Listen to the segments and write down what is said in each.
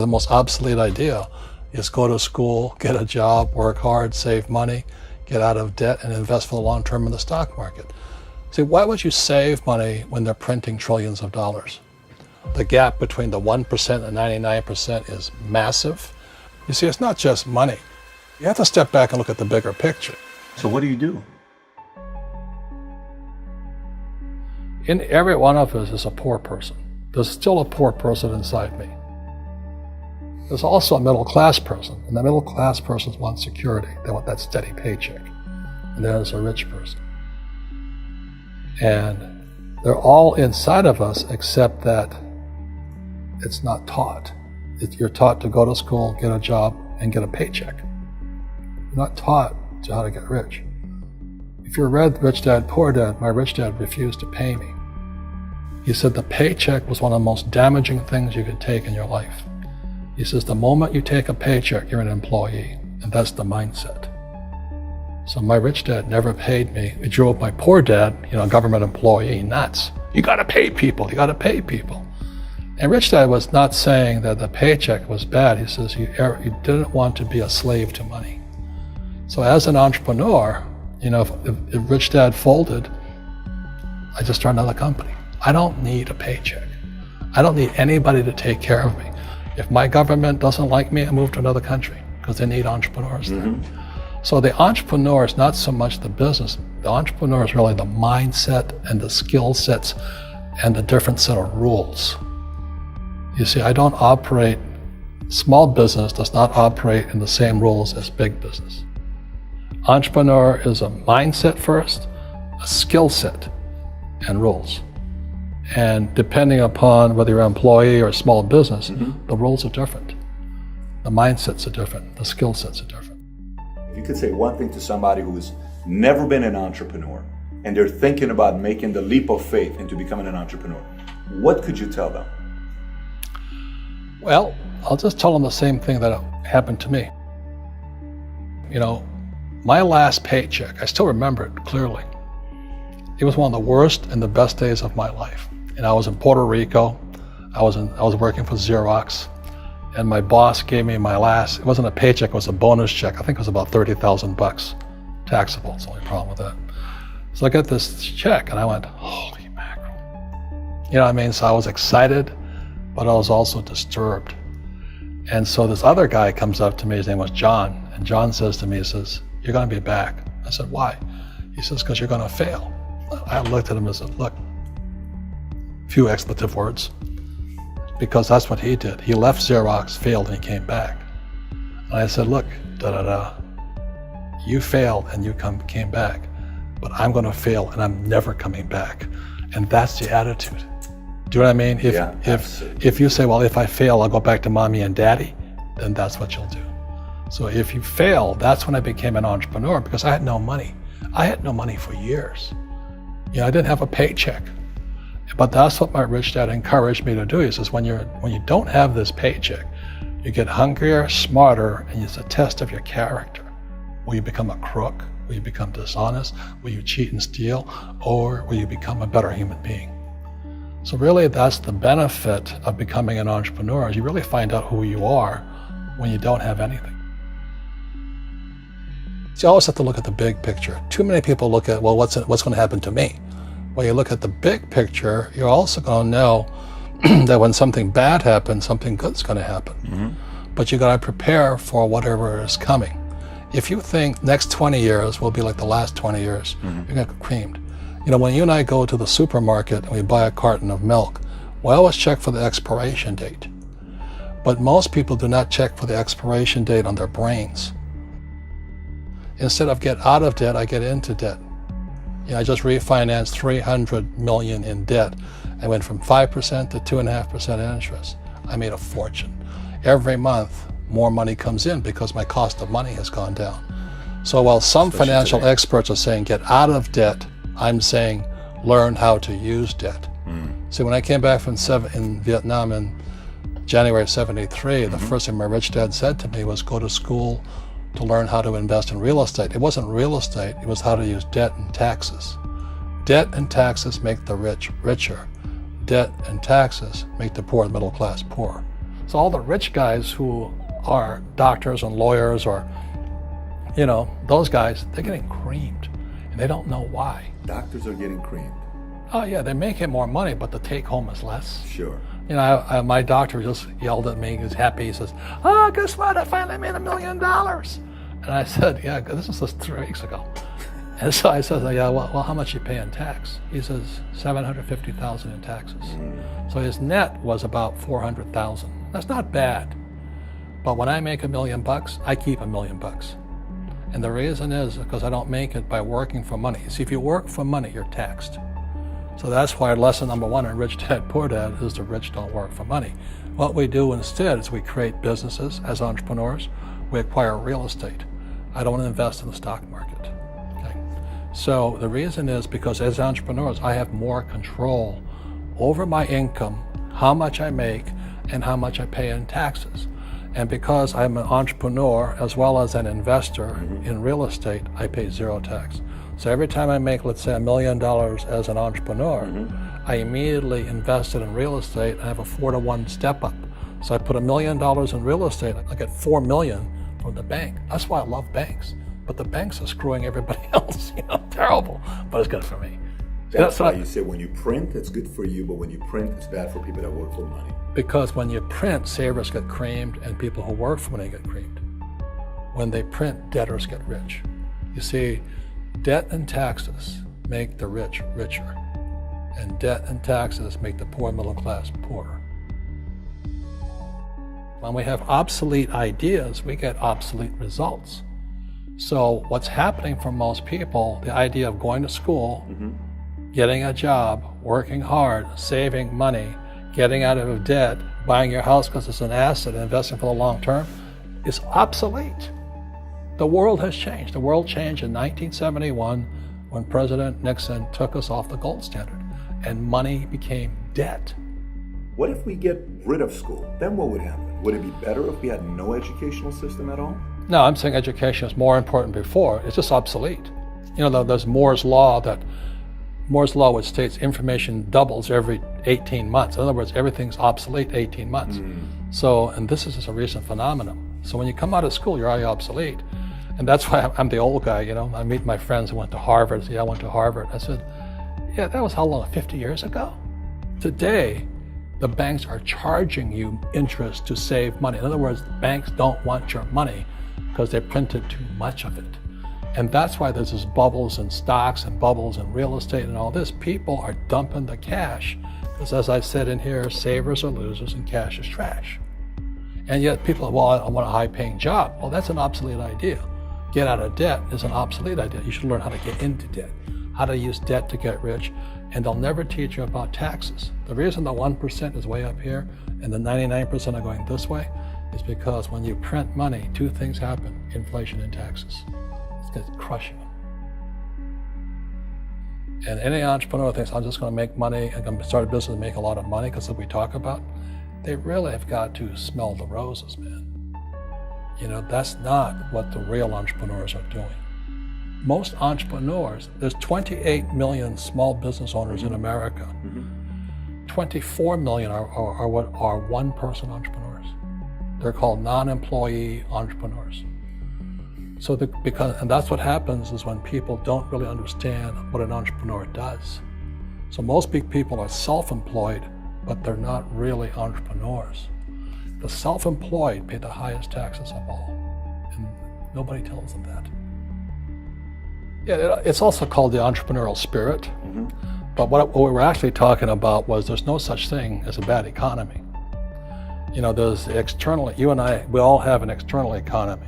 The most obsolete idea is go to school, get a job, work hard, save money, get out of debt, and invest for the long term in the stock market. See, why would you save money when they're printing trillions of dollars? The gap between the 1% and 99% is massive. You see, it's not just money. You have to step back and look at the bigger picture. So what do you do? In every one of us is a poor person. There's still a poor person inside me. There's also a middle class person, and the middle class person wants security. They want that steady paycheck. And there's a rich person. And they're all inside of us, except that it's not taught. You're taught to go to school, get a job, and get a paycheck. You're not taught to how to get rich. If you read Rich Dad, Poor Dad, my rich dad refused to pay me. He said the paycheck was one of the most damaging things you could take in your life. He says the moment you take a paycheck, you're an employee, and that's the mindset. So my rich dad never paid me. It drove my poor dad, government employee, nuts. You gotta pay people, you gotta pay people. And Rich Dad was not saying that the paycheck was bad. He says you didn't want to be a slave to money. So as an entrepreneur, if Rich Dad folded, I just started another company. I don't need a paycheck. I don't need anybody to take care of me. If my government doesn't like me, I move to another country because they need entrepreneurs there. So the entrepreneur is not so much the business. The entrepreneur is really the mindset and the skill sets and the different set of rules. You see, I don't operate, small business does not operate in the same rules as big business. Entrepreneur is a mindset first, a skill set, and rules. And depending upon whether you're an employee or a small business, the rules are different. The mindsets are different, the skill sets are different. If you could say one thing to somebody who's never been an entrepreneur and they're thinking about making the leap of faith into becoming an entrepreneur, what could you tell them? Well, I'll just tell them the same thing that happened to me. My last paycheck, I still remember it clearly. It was one of the worst and the best days of my life. And I was in Puerto Rico. I was working for Xerox, and my boss gave me my last, it wasn't a paycheck, it was a bonus check. I think it was about $30,000, taxable. It's the only problem with that. So I got this check and I went, holy mackerel. So I was excited, but I was also disturbed. And so this other guy comes up to me, his name was John, and John says to me, he says, you're gonna be back. I said, why? He says, because you're gonna fail. I looked at him and said, look, few expletive words, because that's what he did. He left Xerox, failed, and he came back. And I said, look, you failed and you came back, but I'm gonna fail and I'm never coming back. And that's the attitude. Do you know what I mean? If you say, well, if I fail, I'll go back to mommy and daddy, then that's what you'll do. So if you fail, that's when I became an entrepreneur, because I had no money. I had no money for years. I didn't have a paycheck. But that's what my rich dad encouraged me to do. He says, when you don't have this paycheck, you get hungrier, smarter, and it's a test of your character. Will you become a crook? Will you become dishonest? Will you cheat and steal? Or will you become a better human being? So really, that's the benefit of becoming an entrepreneur, is you really find out who you are when you don't have anything. So you always have to look at the big picture. Too many people look at, well, what's going to happen to me? When you look at the big picture, you're also going to know that when something bad happens, something good's going to happen. But you got to prepare for whatever is coming. If you think next 20 years will be like the last 20 years, you're going to get creamed. When you and I go to the supermarket and we buy a carton of milk, we always check for the expiration date. But most people do not check for the expiration date on their brains. Instead of get out of debt, I get into debt. I just refinanced $300 million in debt. I went from 5% to 2.5% interest. I made a fortune. Every month, more money comes in because my cost of money has gone down. So while some financial experts are saying get out of debt, I'm saying learn how to use debt. See, when I came back from in Vietnam in January of '73, the first thing my rich dad said to me was go to school to learn how to invest in real estate. It wasn't real estate, it was how to use debt and taxes. Debt and taxes make the rich richer. Debt and taxes make the poor, the middle class, poor. So all the rich guys who are doctors and lawyers or, those guys, they're getting creamed and they don't know why. Doctors are getting creamed. Oh yeah, they make it more money, but the take home is less. Sure. My doctor just yelled at me. He was happy. He says, "Oh, guess what? I finally made $1 million." And I said, "Yeah, this was just 3 weeks ago." And so I said, "Yeah, well, how much you pay in tax?" He says, $750,000 in taxes. So his net was about $400,000. That's not bad. But when I make $1 million, I keep $1 million. And the reason is because I don't make it by working for money. See, if you work for money, you're taxed. So that's why lesson number 1 in Rich Dad, Poor Dad is the rich don't work for money. What we do instead is we create businesses as entrepreneurs. We acquire real estate. I don't invest in the stock market. Okay? So the reason is because as entrepreneurs, I have more control over my income, how much I make, and how much I pay in taxes. And because I'm an entrepreneur as well as an investor in real estate, I pay 0 tax. So every time I make, let's say, $1 million as an entrepreneur, I immediately invested in real estate and I have a 4-to-1 step up. So I put $1 million in real estate, I get $4 million from the bank. That's why I love banks. But the banks are screwing everybody else, terrible, but it's good for me. That's why you say when you print, it's good for you, but when you print, it's bad for people that work for money. Because when you print, savers get creamed and people who work for money get creamed. When they print, debtors get rich. You see, debt and taxes make the rich richer, and debt and taxes make the poor middle class poorer. When we have obsolete ideas, we get obsolete results. So what's happening for most people, the idea of going to school, getting a job, working hard, saving money, getting out of debt, buying your house because it's an asset, and investing for the long term, is obsolete. The world has changed. The world changed in 1971 when President Nixon took us off the gold standard and money became debt. What if we get rid of school? Then what would happen? Would it be better if we had no educational system at all? No, I'm saying education is more important before. It's just obsolete. There's Moore's Law which states information doubles every 18 months. In other words, everything's obsolete 18 months. So, and this is just a recent phenomenon. So when you come out of school, you're already obsolete. And that's why I'm the old guy, I meet my friends who went to Harvard. I went to Harvard. I said, yeah, that was how long, 50 years ago? Today, the banks are charging you interest to save money. In other words, banks don't want your money because they printed too much of it. And that's why there's this bubbles in stocks and bubbles in real estate and all this. People are dumping the cash because, as I said in here, savers are losers and cash is trash. And yet people are, well, I want a high-paying job. Well, that's an obsolete idea. Get out of debt is an obsolete idea. You should learn how to get into debt, how to use debt to get rich, and they'll never teach you about taxes. The reason the 1% is way up here and the 99% are going this way is because when you print money, 2 things happen: inflation and taxes. It's crushing them. And any entrepreneur thinks, I'm just going to make money, I'm going to start a business and make a lot of money because of what we talk about. They really have got to smell the roses, man. That's not what the real entrepreneurs are doing. Most entrepreneurs, there's 28 million small business owners in America. 24 million are what are one-person entrepreneurs. They're called non-employee entrepreneurs. So and that's what happens is when people don't really understand what an entrepreneur does. So most big people are self-employed, but they're not really entrepreneurs. The self-employed pay the highest taxes of all, and nobody tells them that. Yeah, it's also called the entrepreneurial spirit, but what we were actually talking about was there's no such thing as a bad economy. There's external, you and I, we all have an external economy,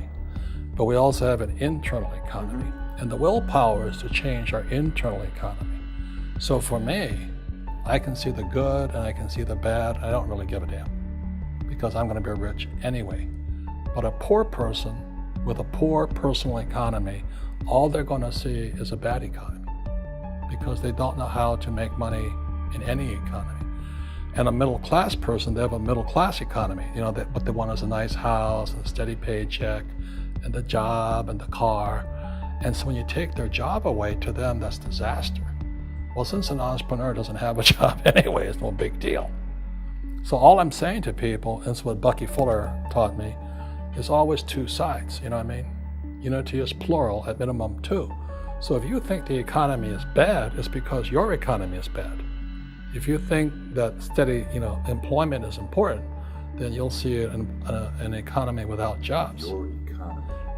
but we also have an internal economy, and the willpower is to change our internal economy. So for me, I can see the good and I can see the bad. I don't really give a damn because I'm going to be rich anyway. But a poor person with a poor personal economy, all they're going to see is a bad economy because they don't know how to make money in any economy. And a middle class person, they have a middle class economy. What they want is a nice house and a steady paycheck and the job and the car. And so when you take their job away, to them, that's disaster. Well, since an entrepreneur doesn't have a job anyway, it's no big deal. So all I'm saying to people, and it's what Bucky Fuller taught me, is always two sides, you know what I mean? Unity is plural, at minimum two. So if you think the economy is bad, it's because your economy is bad. If you think that steady, employment is important, then you'll see an economy without jobs.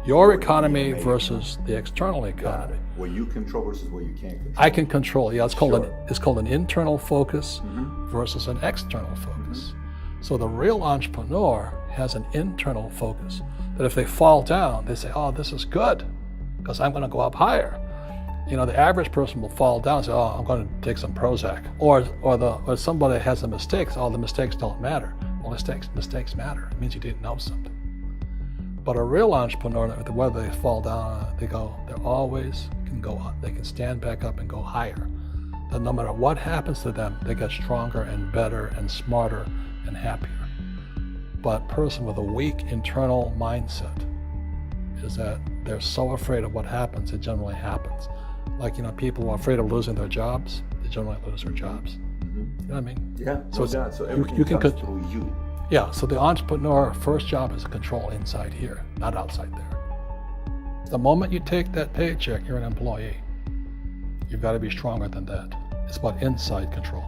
Your economy versus the external economy. What you control versus what you can't control. I can control. Yeah, it's called an internal focus versus an external focus. So the real entrepreneur has an internal focus. That if they fall down, they say, "Oh, this is good, because I'm going to go up higher." The average person will fall down and say, "Oh, I'm going to take some Prozac," or somebody has a mistake. So, "Oh, the mistakes don't matter." Well, mistakes matter. It means you didn't know something. But a real entrepreneur, whether they fall down, they always can go up. They can stand back up and go higher. That no matter what happens to them, they get stronger and better and smarter and happier. But a person with a weak internal mindset is that they're so afraid of what happens, it generally happens. Like, people who are afraid of losing their jobs, they generally lose their jobs. You know what I mean? Yeah, so everything comes through you. Yeah, so the entrepreneur first job is to control inside here, not outside there. The moment you take that paycheck, you're an employee. You've got to be stronger than that. It's about inside control.